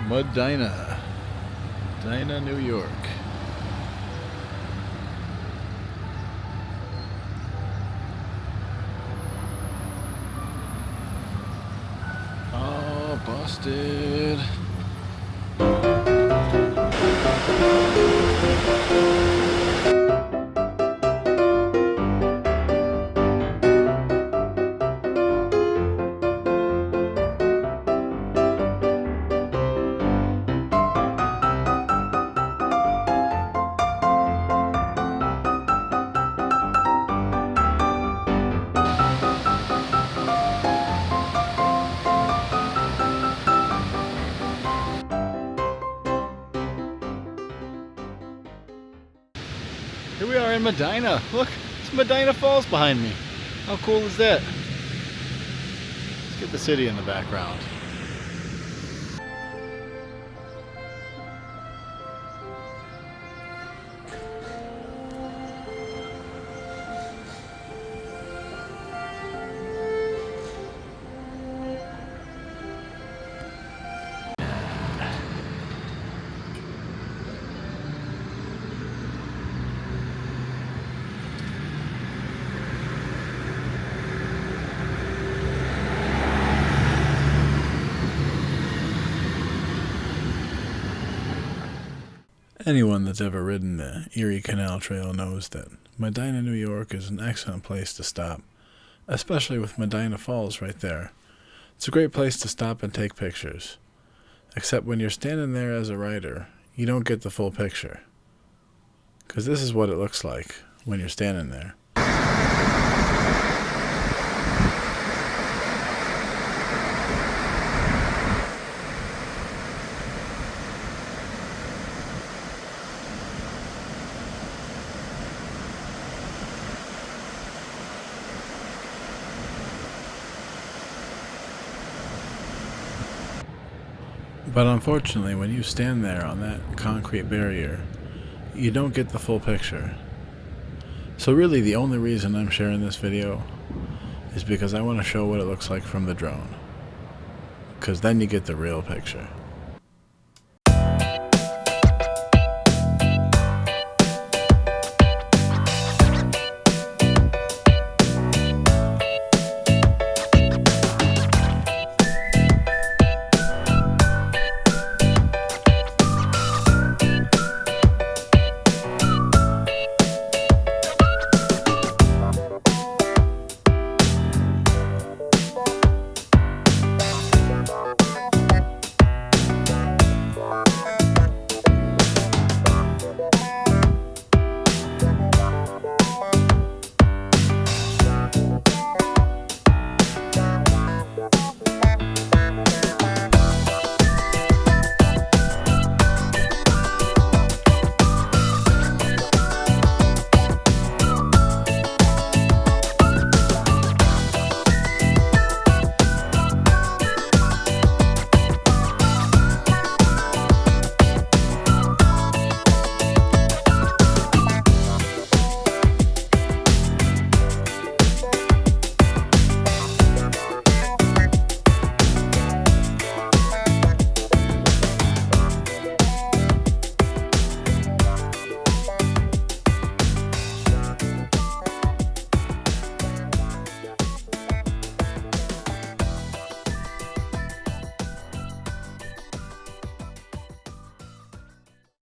Medina, Medina, New York. Oh, busted. Here we are in Medina. Look, it's Medina Falls behind me. How cool is that? Let's get the city in the background. Anyone that's ever ridden the Erie Canal Trail knows that Medina, New York is an excellent place to stop, especially with Medina Falls right there. It's a great place to stop and take pictures. Except when you're standing there as a rider, you don't get the full picture. Because this is what it looks like when you're standing there. But unfortunately, when you stand there on that concrete barrier, you don't get the full picture. So really the only reason I'm sharing this video is because I want to show what it looks like from the drone. Because then you get the real picture.